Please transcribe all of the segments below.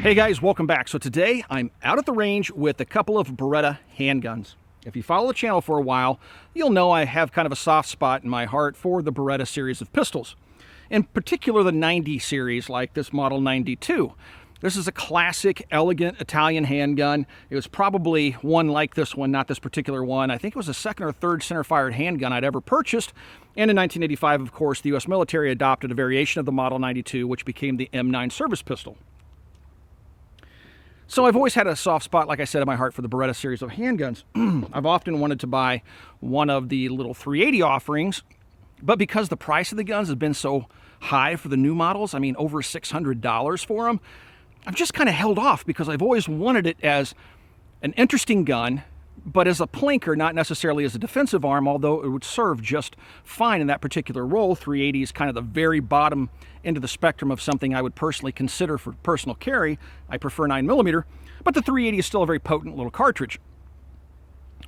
Hey guys, welcome back. So today I'm out at the range with a couple of Beretta handguns. If you follow the channel for a while, you'll know I have kind of a soft spot in my heart for the Beretta series of pistols. In particular, the 90 series, like this Model 92. This is a classic, elegant Italian handgun. It was probably one like this one, not this particular one. I think it was the second or third center-fired handgun I'd ever purchased. And in 1985, of course, the U.S. military adopted a variation of the Model 92, which became the M9 service pistol. So I've always had a soft spot, like I said, in my heart for the Beretta series of handguns. I've often wanted to buy one of the little 380 offerings, but because the price of the guns has been so high for the new models, I mean over $600 for them, I've just kind of held off because I've always wanted it as an interesting gun, but as a plinker, not necessarily as a defensive arm, although it would serve just fine in that particular role. 380 is kind of the very bottom end of the spectrum of something I would personally consider for personal carry. I prefer 9mm, but the 380 is still a very potent little cartridge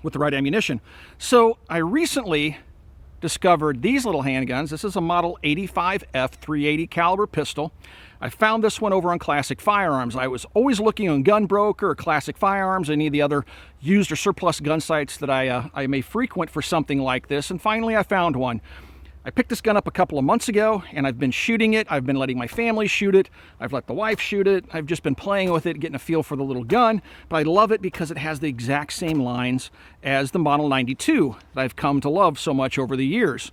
with the right ammunition. So I recently discovered these little handguns. This is a Model 85F 380 caliber pistol. I found this one over on Classic Firearms. I was always looking on Gunbroker or Classic Firearms, any of the other used or surplus gun sites that I may frequent for something like this, and finally I found one. I picked this gun up a couple of months ago, and I've been shooting it. I've been letting my family shoot it. I've let the wife shoot it. I've just been playing with it, getting a feel for the little gun, but I love it because it has the exact same lines as the Model 92 that I've come to love so much over the years.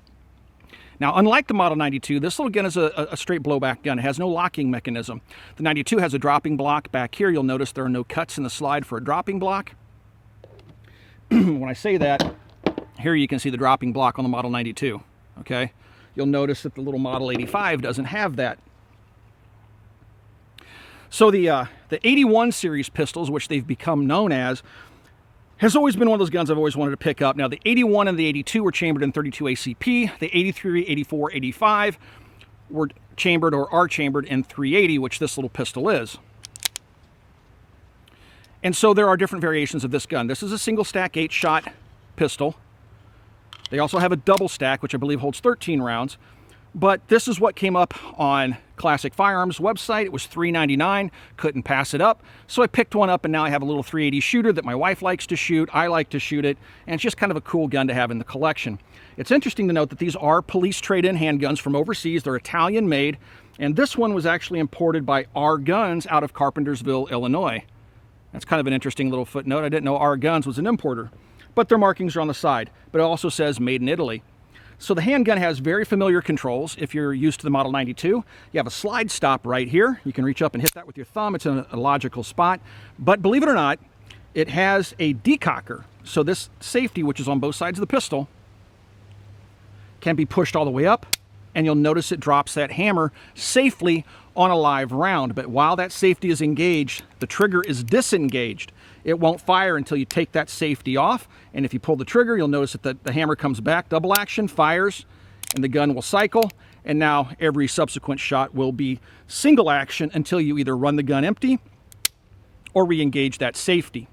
Now, unlike the Model 92, this little gun is a straight blowback gun. It has no locking mechanism. The 92 has a dropping block. Back here, you'll notice there are no cuts in the slide for a dropping block. When I say that, here you can see the dropping block on the Model 92. Okay, you'll notice that the little Model 85 doesn't have that. So the 81 series pistols, which they've become known as, has always been one of those guns I've always wanted to pick up. Now, the 81 and the 82 were chambered in 32 ACP. The 83, 84, 85 were chambered or are chambered in 380, which this little pistol is. And so there are different variations of this gun. This is a single stack 8-shot pistol. They also have a double stack, which I believe holds 13 rounds. But this is what came up on Classic Firearms website. It was $3.99, couldn't pass it up. So I picked one up, and now I have a little 380 shooter that my wife likes to shoot. I like to shoot it, and it's just kind of a cool gun to have in the collection. It's interesting to note that these are police trade-in handguns from overseas. They're Italian made, and this one was actually imported by R Guns out of Carpentersville, Illinois. That's kind of an interesting little footnote. I didn't know R Guns was an importer. But their markings are on the side, but it also says made in Italy. So the handgun has very familiar controls. If you're used to the Model 92, you have a slide stop right here. You can reach up and hit that with your thumb. It's in a logical spot. But believe it or not, it has a decocker. So this safety, which is on both sides of the pistol, can be pushed all the way up, and you'll notice it drops that hammer safely on a live round. But while that safety is engaged, the trigger is disengaged. It won't fire until you take that safety off, and if you pull the trigger, you'll notice that the hammer comes back, double action, fires, and the gun will cycle, and now every subsequent shot will be single action until you either run the gun empty or re-engage that safety.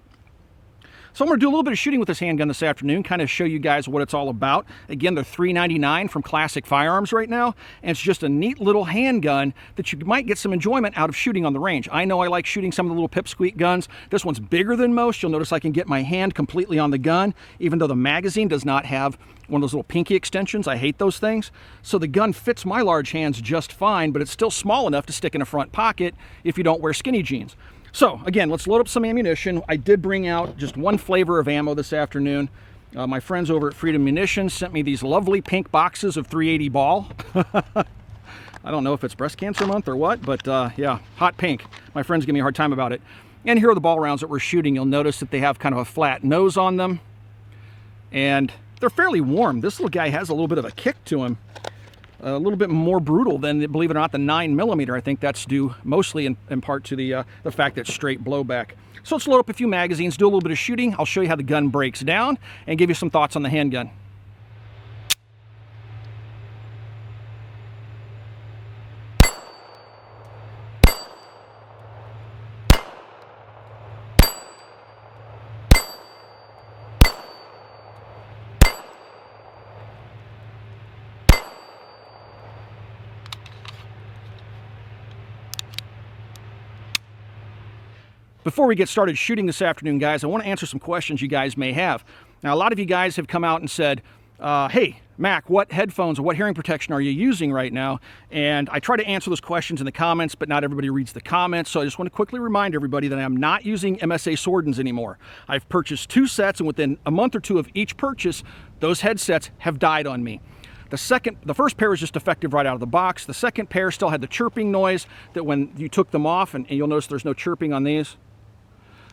So I'm going to do a little bit of shooting with this handgun this afternoon, kind of show you guys what it's all about. Again, they're $3.99 from Classic Firearms right now, and it's just a neat little handgun that you might get some enjoyment out of shooting on the range. I know I like shooting some of the little pipsqueak guns. This one's bigger than most. You'll notice I can get my hand completely on the gun, even though the magazine does not have one of those little pinky extensions. I hate those things. So the gun fits my large hands just fine, but it's still small enough to stick in a front pocket if you don't wear skinny jeans. So again, let's load up some ammunition. I did bring out just one flavor of ammo this afternoon. My friends over at Freedom Munitions sent me these lovely pink boxes of 380 ball. I don't know if it's breast cancer month or what, but yeah, hot pink. My friends give me a hard time about it. And here are the ball rounds that we're shooting. You'll notice that they have kind of a flat nose on them, and they're fairly warm. This little guy has a little bit of a kick to him. A little bit more brutal than, believe it or not, the 9mm. I think that's due mostly in part to the fact that it's straight blowback. So let's load up a few magazines, do a little bit of shooting. I'll show you how the gun breaks down and give you some thoughts on the handgun. Before we get started shooting this afternoon, guys, I want to answer some questions you guys may have. Now, a lot of you guys have come out and said, hey, Mac, what headphones or what hearing protection are you using right now? And I try to answer those questions in the comments, but not everybody reads the comments. So I just want to quickly remind everybody that I'm not using MSA Swordens anymore. I've purchased 2 sets, and within a month or 2 of each purchase, those headsets have died on me. The first pair was just defective right out of the box. The second pair still had the chirping noise that when you took them off, and you'll notice there's no chirping on these.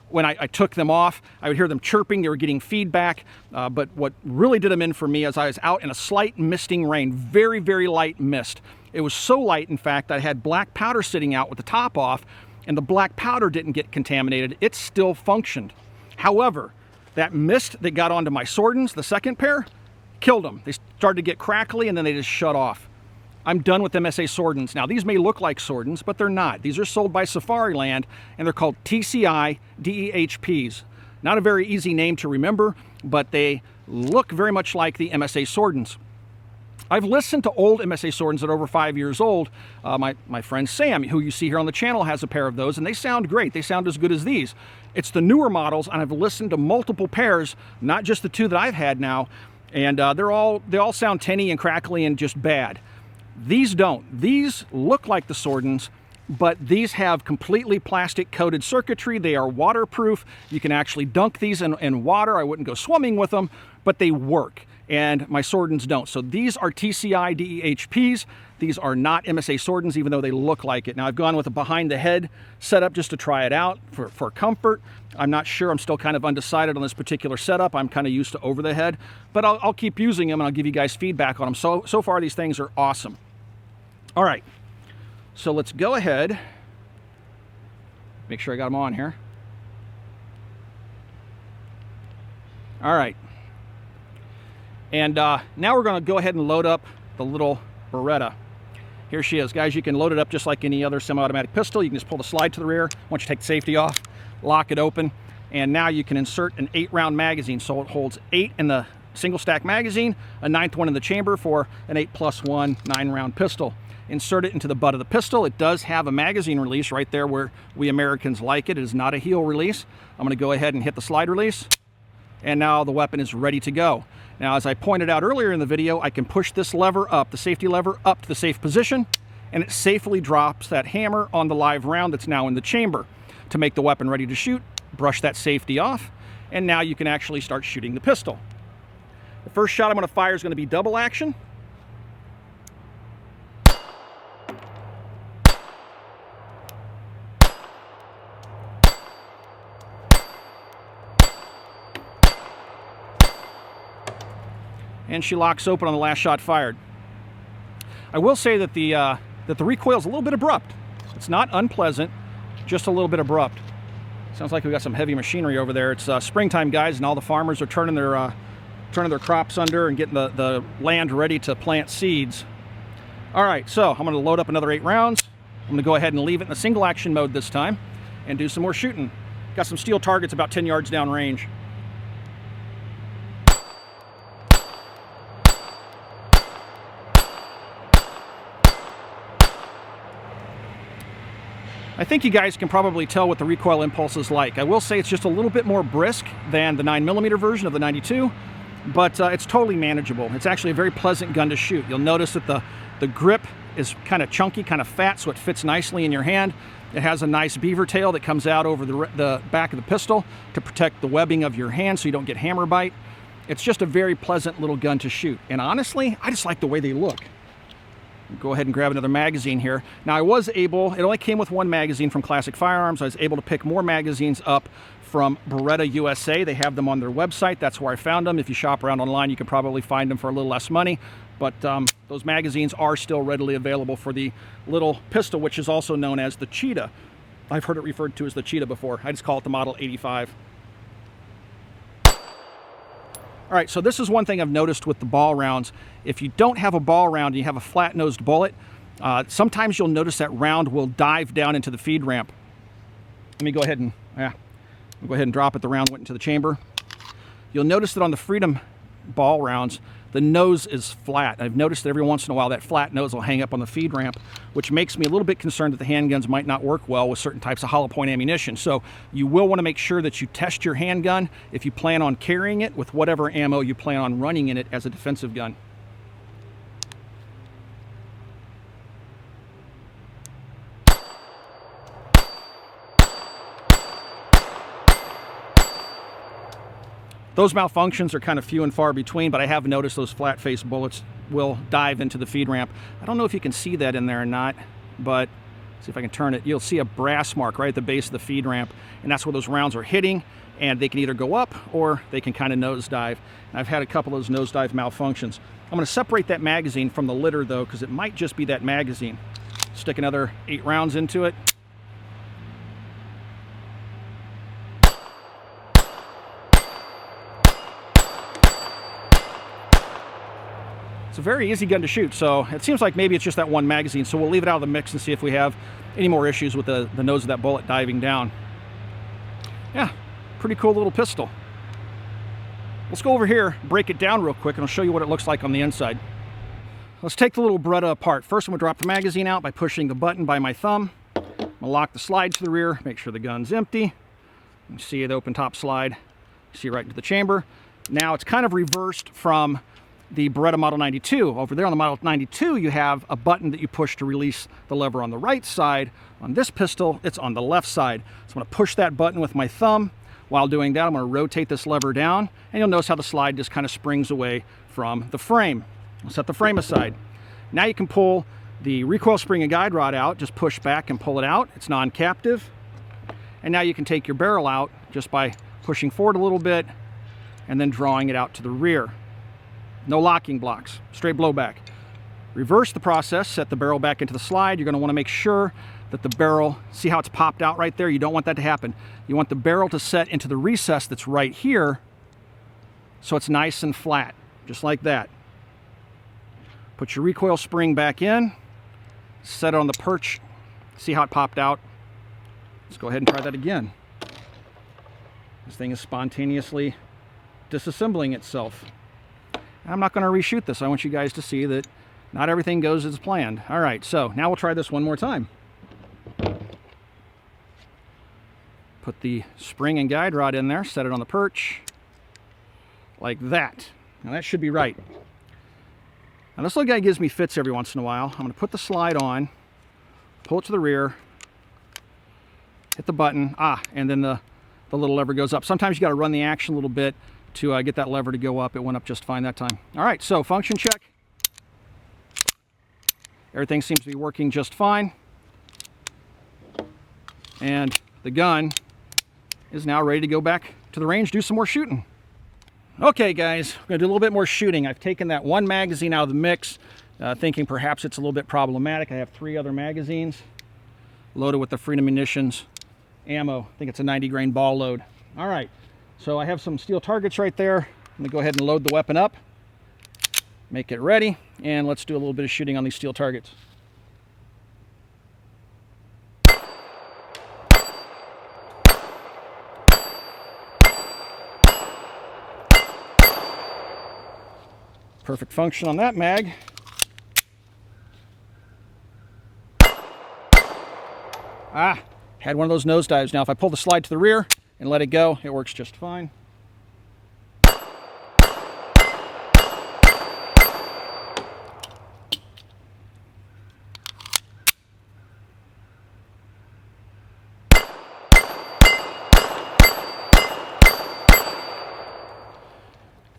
When I took them off, I would hear them chirping. They were getting feedback. But what really did them in for me is I was out in a slight misting rain, very, very light mist. It was so light, in fact, I had black powder sitting out with the top off, and the black powder didn't get contaminated. It still functioned. However, that mist that got onto my Swordens, the second pair, killed them. They started to get crackly, and then they just shut off. I'm done with MSA Swordens. Now, these may look like Swordens, but they're not. These are sold by Safariland, and they're called TCI DEHPs. Not a very easy name to remember, but they look very much like the MSA Swordens. I've listened to old MSA Swordens that are over 5 years old. My friend Sam, who you see here on the channel, has a pair of those, and they sound great. They sound as good as these. It's the newer models, and I've listened to multiple pairs, not just the 2 that I've had now, and they all sound tinny and crackly and just bad. These don't. These look like the Swordens, but these have completely plastic coated circuitry. They are waterproof. You can actually dunk these in water. I wouldn't go swimming with them, but they work, and my Swordens don't. So these are TCI DEHPs. These are not MSA Swordens, even though they look like it. Now, I've gone with a behind the head setup just to try it out for comfort. I'm not sure. I'm still kind of undecided on this particular setup. I'm kind of used to over the head, but I'll keep using them, and I'll give you guys feedback on them. So far, these things are awesome. All right, so let's go ahead, make sure I got them on here. All right, and now we're going to go ahead and load up the little Beretta. Here she is, guys. You can load it up just like any other semi-automatic pistol. You can just pull the slide to the rear. Once you take the safety off, lock it open, and now you can insert an 8-round magazine. So it holds 8 in the single stack magazine, a 9th one in the chamber for an 8+1 9-round pistol. Insert it into the butt of the pistol. It does have a magazine release right there where we Americans like it. It is not a heel release. I'm going to go ahead and hit the slide release, and now the weapon is ready to go. Now, as I pointed out earlier in the video, I can push this lever up, the safety lever, up to the safe position, and it safely drops that hammer on the live round that's now in the chamber. To make the weapon ready to shoot, brush that safety off, and now you can actually start shooting the pistol. The first shot I'm going to fire is going to be double action. And she locks open on the last shot fired. I will say that the recoil is a little bit abrupt. It's not unpleasant, just a little bit abrupt. Sounds like we got some heavy machinery over there. It's springtime, guys, and all the farmers are turning their crops under and getting the land ready to plant seeds. All right, so I'm going to load up another 8 rounds. I'm going to go ahead and leave it in the single action mode this time and do some more shooting. Got some steel targets about 10 yards down range. I think you guys can probably tell what the recoil impulse is like. I will say it's just a little bit more brisk than the 9mm version of the 92, but it's totally manageable. It's actually a very pleasant gun to shoot. You'll notice that the grip is kind of chunky, kind of fat, so it fits nicely in your hand. It has a nice beaver tail that comes out over the back of the pistol to protect the webbing of your hand so you don't get hammer bite. It's just a very pleasant little gun to shoot. And honestly, I just like the way they look. Go ahead and grab another magazine here. Now, I was able, it only came with 1 magazine from Classic Firearms. I was able to pick more magazines up from Beretta USA. They have them on their website. That's where I found them. If you shop around online, you can probably find them for a little less money. But those magazines are still readily available for the little pistol, which is also known as the Cheetah. I've heard it referred to as the Cheetah before. I just call it the Model 85. All right, so this is one thing I've noticed with the ball rounds. If you don't have a ball round and you have a flat-nosed bullet, sometimes you'll notice that round will dive down into the feed ramp. Let me go ahead and drop it. The round went into the chamber. You'll notice that on the Freedom ball rounds, the nose is flat. I've noticed that every once in a while that flat nose will hang up on the feed ramp, which makes me a little bit concerned that the handguns might not work well with certain types of hollow point ammunition. So you will want to make sure that you test your handgun if you plan on carrying it with whatever ammo you plan on running in it as a defensive gun. Those malfunctions are kind of few and far between, but I have noticed those flat-face bullets will dive into the feed ramp. I don't know if you can see that in there or not, but see if I can turn it. You'll see a brass mark right at the base of the feed ramp, and that's where those rounds are hitting, and they can either go up or they can kind of nosedive. And I've had a couple of those nosedive malfunctions. I'm going to separate that magazine from the litter, though, because it might just be that magazine. Stick another 8 rounds into it. It's a very easy gun to shoot, so it seems like maybe it's just that one magazine, so we'll leave it out of the mix and see if we have any more issues with the nose of that bullet diving down. Yeah, pretty cool little pistol. Let's go over here, break it down real quick, and I'll show you what it looks like on the inside. Let's take the little Beretta apart. First, I'm going to drop the magazine out by pushing the button by my thumb. I'm going to lock the slide to the rear, make sure the gun's empty. You see the open top slide, you see right into the chamber. Now it's kind of reversed from the Beretta Model 92. Over there on the Model 92, you have a button that you push to release the lever on the right side. On this pistol, it's on the left side. So I'm going to push that button with my thumb. While doing that, I'm going to rotate this lever down, and you'll notice how the slide just kind of springs away from the frame. I'll set the frame aside. Now you can pull the recoil spring and guide rod out. Just push back and pull it out. It's non-captive. And now you can take your barrel out just by pushing forward a little bit and then drawing it out to the rear. No locking blocks, straight blowback. Reverse the process, set the barrel back into the slide. You're going to want to make sure that the barrel, see how it's popped out right there? You don't want that to happen. You want the barrel to set into the recess that's right here so it's nice and flat, just like that. Put your recoil spring back in, set it on the perch. See how it popped out? Let's go ahead and try that again. This thing is spontaneously disassembling itself. I'm not going to reshoot this. I want you guys to see that not everything goes as planned. All right, so now we'll try this one more time. Put the spring and guide rod in there, set it on the perch, like that. Now that should be right. Now this little guy gives me fits every once in a while. I'm going to put the slide on, pull it to the rear, hit the button, and then the little lever goes up. Sometimes you got to run the action a little bit to get that lever to go up. It went up just fine that time. All right, so function check. Everything seems to be working just fine. And the gun is now ready to go back to the range, do some more shooting. Okay, guys, I'm gonna do a little bit more shooting. I've taken that one magazine out of the mix, thinking perhaps it's a little bit problematic. I have 3 other magazines loaded with the Freedom Munitions ammo. I think it's a 90 grain ball load. All right. So I have some steel targets right there. I'm gonna go ahead and load the weapon up, make it ready, and let's do a little bit of shooting on these steel targets. Perfect function on that mag. Had one of those nosedives. Now if I pull the slide to the rear and let it go, it works just fine.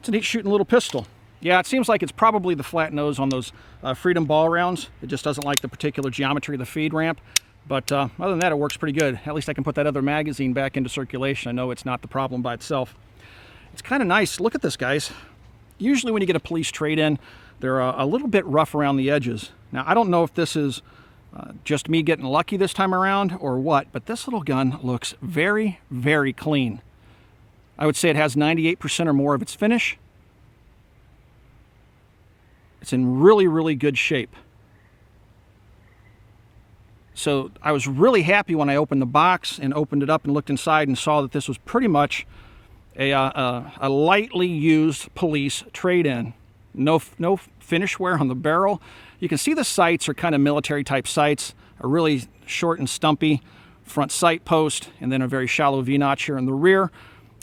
It's a neat shooting little pistol. Yeah, it seems like it's probably the flat nose on those Freedom ball rounds. It just doesn't like the particular geometry of the feed ramp. But other than that, it works pretty good. At least I can put that other magazine back into circulation. I know it's not the problem by itself. It's kind of nice. Look at this, guys. Usually when you get a police trade-in, they're a little bit rough around the edges. Now, I don't know if this is just me getting lucky this time around or what, but this little gun looks very, very clean. I would say it has 98% or more of its finish. It's in really, really good shape. So I was really happy when I opened the box and opened it up and looked inside and saw that this was pretty much a lightly used police trade-in. No finish wear on the barrel. You can see the sights are kind of military type sights, a really short and stumpy front sight post, and then a very shallow V-notch here in the rear.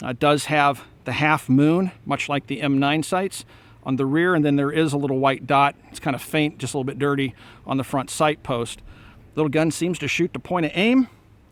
It does have the half moon, much like the M9 sights on the rear, and then there is a little white dot. It's kind of faint, just a little bit dirty on the front sight post. Little gun seems to shoot to point of aim,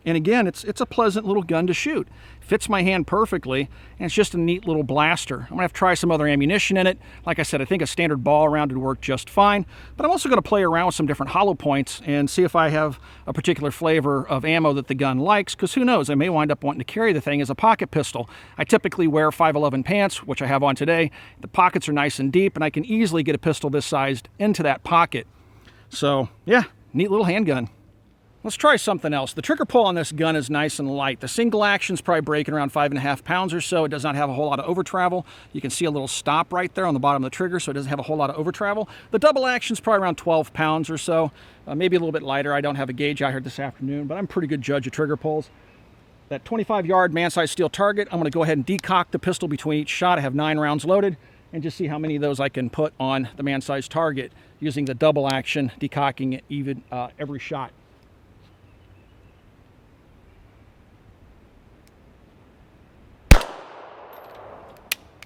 and again, it's a pleasant little gun to shoot. Fits my hand perfectly, and it's just a neat little blaster. I'm gonna have to try some other ammunition in it. Like I said, I think a standard ball round would work just fine, but I'm also gonna play around with some different hollow points and see if I have a particular flavor of ammo that the gun likes, because who knows, I may wind up wanting to carry the thing as a pocket pistol. I typically wear 511 pants, which I have on today. The pockets are nice and deep, and I can easily get a pistol this sized into that pocket. So yeah, neat little handgun. Let's try something else. The trigger pull on this gun is nice and light. The single action is probably breaking around 5.5 pounds or so. It does not have a whole lot of over travel. You can see a little stop right there on the bottom of the trigger, so it doesn't have a whole lot of over travel. The double action is probably around 12 pounds or so, maybe a little bit lighter. I don't have a gauge out here this afternoon, but I'm a pretty good judge of trigger pulls. That 25-yard man-sized steel target, I'm going to go ahead and decock the pistol between each shot. I have 9 rounds loaded, and just see how many of those I can put on the man-sized target using the double action, decocking it even every shot.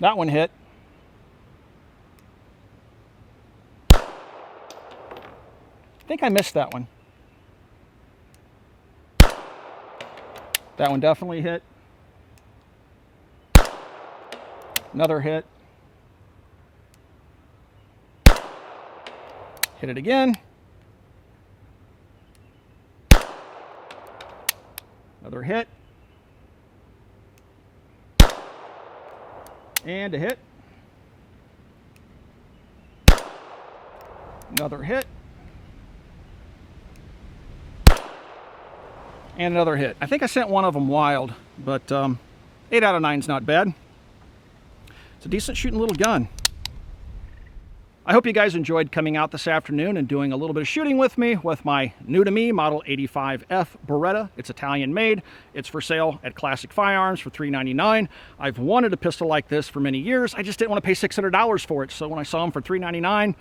That one hit. I think I missed that one. That one definitely hit. Another hit. Hit it again. Another hit. And a hit. Another hit. And another hit. I think I sent one of them wild, but 8 out of 9 is not bad. It's a decent shooting little gun. I hope you guys enjoyed coming out this afternoon and doing a little bit of shooting with me with my new to me Model 85F Beretta. It's Italian made. It's for sale at Classic Firearms for $3.99. I've wanted a pistol like this for many years. I just didn't want to pay $600 for it. So when I saw them for $3.99,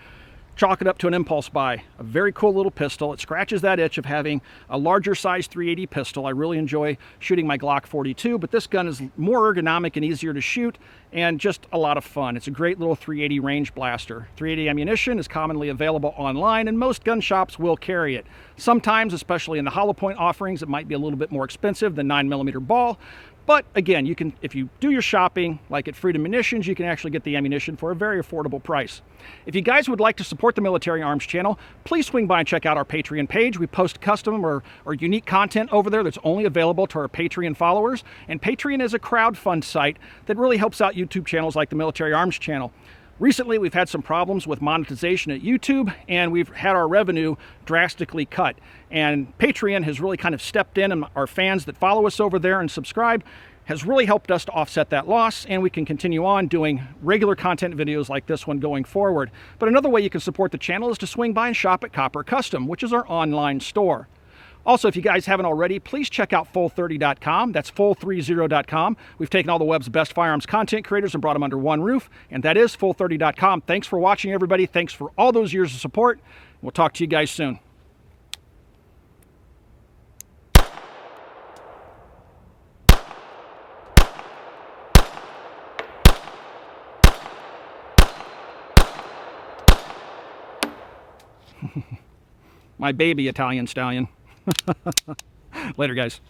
chalk it up to an impulse buy. A very cool little pistol. It scratches that itch of having a larger size 380 pistol. I really enjoy shooting my Glock 42, but this gun is more ergonomic and easier to shoot and just a lot of fun. It's a great little 380 range blaster. 380 ammunition is commonly available online, and most gun shops will carry it. Sometimes, especially in the hollow point offerings, it might be a little bit more expensive than 9mm ball. But again, you can, if you do your shopping, like at Freedom Munitions, you can actually get the ammunition for a very affordable price. If you guys would like to support the Military Arms channel, please swing by and check out our Patreon page. We post custom or unique content over there that's only available to our Patreon followers. And Patreon is a crowdfund site that really helps out YouTube channels like the Military Arms channel. Recently, we've had some problems with monetization at YouTube, and we've had our revenue drastically cut. And Patreon has really kind of stepped in, and our fans that follow us over there and subscribe has really helped us to offset that loss, and we can continue on doing regular content videos like this one going forward. But another way you can support the channel is to swing by and shop at Copper Custom, which is our online store. Also, if you guys haven't already, please check out full30.com. That's full30.com. We've taken all the web's best firearms content creators and brought them under one roof, and that is full30.com. Thanks for watching, everybody. Thanks for all those years of support. We'll talk to you guys soon. My baby Italian stallion. Later, guys.